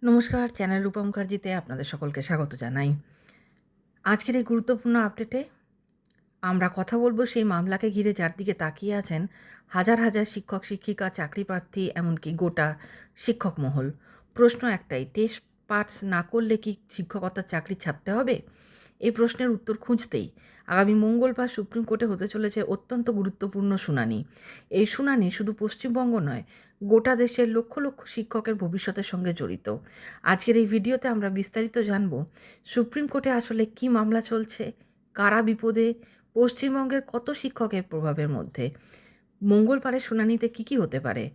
নমস্কার, চ্যানেল রূপা মুখার্জিতে আপনাদের সকলকে স্বাগত জানাই। আজকের এই গুরুত্বপূর্ণ আপডেটে আমরা কথা বলবো সেই মামলাকে ঘিরে যার দিকে তাকিয়ে আছেন হাজার হাজার শিক্ষক শিক্ষিকা, চাকরি প্রার্থী, এমনকি গোটা শিক্ষক মহল। প্রশ্ন একটাই, টেস্ট পাস না করলে কি শিক্ষকতার চাকরি ছাড়তে হবে? এই প্রশ্নের উত্তর খুঁজতেই আগামী মঙ্গলবার সুপ্রিম কোর্টে হতে চলেছে অত্যন্ত গুরুত্বপূর্ণ শুনানি। এই শুনানি শুধু পশ্চিমবঙ্গ নয়, গোটা দেশের লক্ষ লক্ষ শিক্ষকের ভবিষ্যতের সঙ্গে জড়িত। আজকের এই ভিডিওতে আমরা বিস্তারিত জানব সুপ্রিম কোর্টে আসলে কী মামলা চলছে, কারা বিপদে, পশ্চিমবঙ্গের কত শিক্ষকের প্রভাবের মধ্যে, মঙ্গলবারের শুনানিতে কী হতে পারে,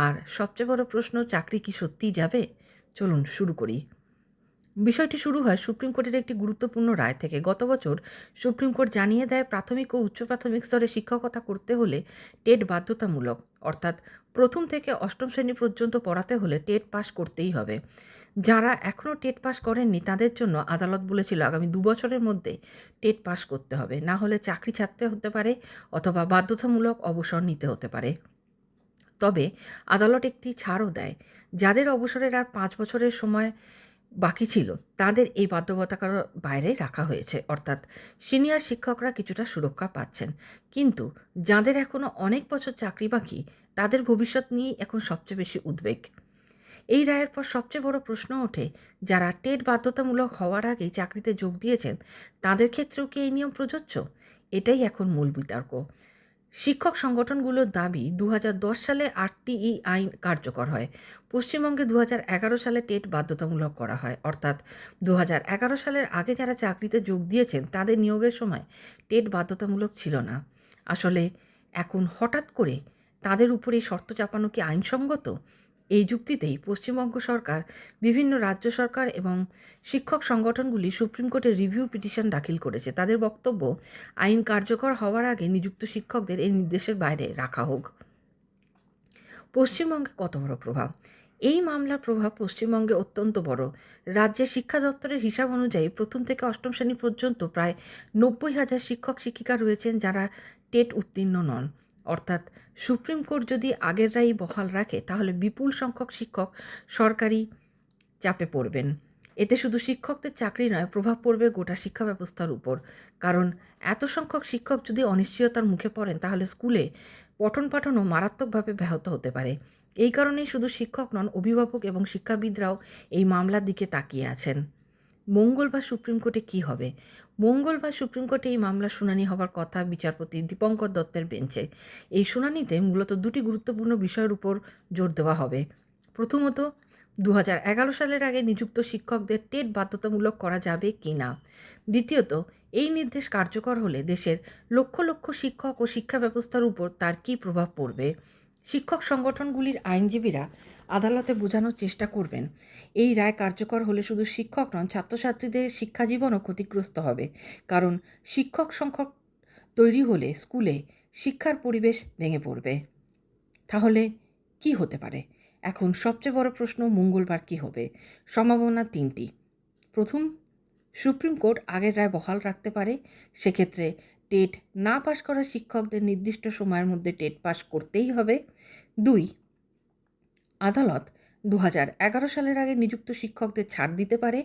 আর সবচেয়ে বড় প্রশ্ন, চাকরি কি সত্যিই যাবে? চলুন শুরু করি। বিষয়টি শুরু হয় সুপ্রিম কোর্টের একটি গুরুত্বপূর্ণ রায় থেকে। গত বছর সুপ্রিম কোর্ট জানিয়ে দেয়, প্রাথমিক ও উচ্চ প্রাথমিক স্তরে শিক্ষকতা করতে হলে টেট বাধ্যতামূলক, অর্থাৎ প্রথম থেকে অষ্টম শ্রেণী পর্যন্ত পড়াতে হলে টেট পাস করতেই হবে। যারা এখনও টেট পাস করেননি তাদের জন্য আদালত বলেছিল আগামী 2 বছরের মধ্যে টেট পাস করতে হবে, না হলে চাকরি ছাড়তে হতে পারে অথবা বাধ্যতামূলক অবসর নিতে হতে পারে। তবে আদালত একটি ছাড়ও দেয়, যাদের অবসরের আর 5 বছরের সময় বাকি ছিল তাদের এই বাধ্যবাধকতার বাইরে রাখা হয়েছে, অর্থাৎ সিনিয়র শিক্ষকরা কিছুটা সুরক্ষা পাচ্ছেন। কিন্তু যাদের এখনও অনেক বছর চাকরি বাকি, তাদের ভবিষ্যৎ নিয়েই এখন সবচেয়ে বেশি উদ্বেগ। এই রায়ের পর সবচেয়ে বড় প্রশ্ন ওঠে, যারা টেট বাধ্যতামূলক হওয়ার আগেই চাকরিতে যোগ দিয়েছেন তাদের ক্ষেত্রেও কি এই নিয়ম প্রযোজ্য? এটাই এখন মূল বিতর্ক। শিক্ষক সংগঠনগুলোর দাবি, 2010 সালে আরটিই আইন কার্যকর হয়। পশ্চিমবঙ্গে 2011 সালে টেট বাধ্যতামূলক করা হয়, অর্থাৎ 2011 সালের আগে যারা চাকরিতে যোগ দিয়েছেন তাদের নিয়োগের সময় টেট বাধ্যতামূলক ছিল না। আসলে এখন হঠাৎ করে তাদের উপরে এই শর্ত চাপানো কি আইনসঙ্গত? এই যুক্তিতেই পশ্চিমবঙ্গ সরকার, বিভিন্ন রাজ্য সরকার এবং শিক্ষক সংগঠনগুলি সুপ্রিম কোর্টে রিভিউ পিটিশন দাখিল করেছে। তাদের বক্তব্য, আইন কার্যকর হওয়ার আগে নিযুক্ত শিক্ষকদের এই নির্দেশের বাইরে রাখা হোক। পশ্চিমবঙ্গে কত বড় প্রভাব? এই মামলার প্রভাব পশ্চিমবঙ্গে অত্যন্ত বড়। রাজ্যের শিক্ষা দপ্তরের হিসাব অনুযায়ী প্রথম থেকে অষ্টম শ্রেণী পর্যন্ত প্রায় 90,000 শিক্ষক শিক্ষিকা রয়েছেন যারা টেট উত্তীর্ণ নন। অর্থাৎ সুপ্রিম কোর্ট যদি আগের রায়ই বহাল রাখে তাহলে বিপুল সংখ্যক শিক্ষক সরকারি চাপে পড়বেন। এতে শুধু শিক্ষকদের চাকরি নয়, প্রভাব পড়বে গোটা শিক্ষা ব্যবস্থার উপর। কারণ এত সংখ্যক শিক্ষক যদি অনিশ্চয়তার মুখে পড়েন তাহলে স্কুলে পঠন পাঠনও মারাত্মকভাবে ব্যাহত হতে পারে। এই কারণেই শুধু শিক্ষক নন, অভিভাবক এবং শিক্ষাবিদরাও এই মামলার দিকে তাকিয়ে আছেন। মঙ্গলবার সুপ্রিম কোর্টে কী হবে? মঙ্গলবার সুপ্রিম কোর্টে এই মামলার শুনানি হবার কথা বিচারপতি দীপঙ্কর দত্তের বেঞ্চে। এই শুনানিতে মূলত দুটি গুরুত্বপূর্ণ বিষয়ের উপর জোর দেওয়া হবে। প্রথমত, 2011 সালের আগে নিযুক্ত শিক্ষকদের টেট বাধ্যতামূলক করা যাবে কি না। দ্বিতীয়ত, এই নির্দেশ কার্যকর হলে দেশের লক্ষ লক্ষ শিক্ষক ও শিক্ষা ব্যবস্থার উপর তার কী প্রভাব পড়বে। শিক্ষক সংগঠনগুলির আইনজীবীরা আদালতে বোঝানোর চেষ্টা করবেন, এই রায় কার্যকর হলে শুধু শিক্ষক নন, ছাত্রছাত্রীদের শিক্ষাজীবনও ক্ষতিগ্রস্ত হবে। কারণ শিক্ষক সংখ্যক তৈরি হলে স্কুলে শিক্ষার পরিবেশ ভেঙে পড়বে। তাহলে কি হতে পারে? এখন সবচেয়ে বড় প্রশ্ন, মঙ্গলবার কী হবে? সম্ভাবনা তিনটি। প্রথম, সুপ্রিম কোর্ট আগের রায় বহাল রাখতে পারে। সেক্ষেত্রে টেট না পাশ করা শিক্ষকদের নির্দিষ্ট সময়ের মধ্যে টেট পাস করতেই হবে। 2, আদালত 2011 সালের আগে নিযুক্ত শিক্ষকদের ছাড় দিতে পারে,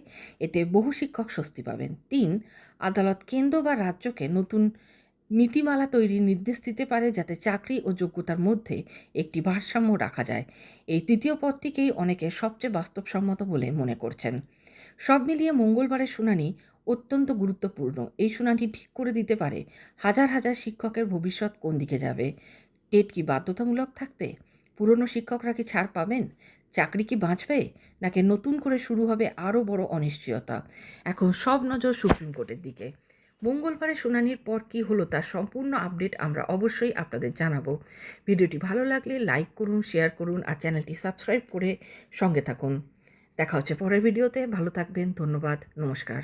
এতে বহু শিক্ষক স্বস্তি পাবেন। 3, আদালত কেন্দ্র বা রাজ্যকে নতুন নীতিমালা তৈরির নির্দেশ দিতে পারে যাতে চাকরি ও যোগ্যতার মধ্যে একটি ভারসাম্য রাখা যায়। এই তৃতীয় পথটিকেই অনেকে সবচেয়ে বাস্তবসম্মত বলে মনে করছেন। সব মিলিয়ে মঙ্গলবারের শুনানি অত্যন্ত গুরুত্বপূর্ণ। এই শুনানি ঠিক করে দিতে পারে হাজার হাজার শিক্ষকের ভবিষ্যৎ কোন দিকে যাবে। টেট কি বাধ্যতামূলক থাকবে? পুরনো শিক্ষকরা কি ছাড় পাবেন? চাকরি কি বাঁচবে? নাকি নতুন করে শুরু হবে আরও বড় অনিশ্চয়তা? এখন সব নজর সুপ্রিম কোর্টের দিকে। মঙ্গলবারের শুনানির পর কী হলো তার সম্পূর্ণ আপডেট আমরা অবশ্যই আপনাদের জানাবো। ভিডিওটি ভালো লাগলে লাইক করুন, শেয়ার করুন আর চ্যানেলটি সাবস্ক্রাইব করে সঙ্গে থাকুন। দেখা হচ্ছে পরের ভিডিওতে। ভালো থাকবেন। ধন্যবাদ। নমস্কার।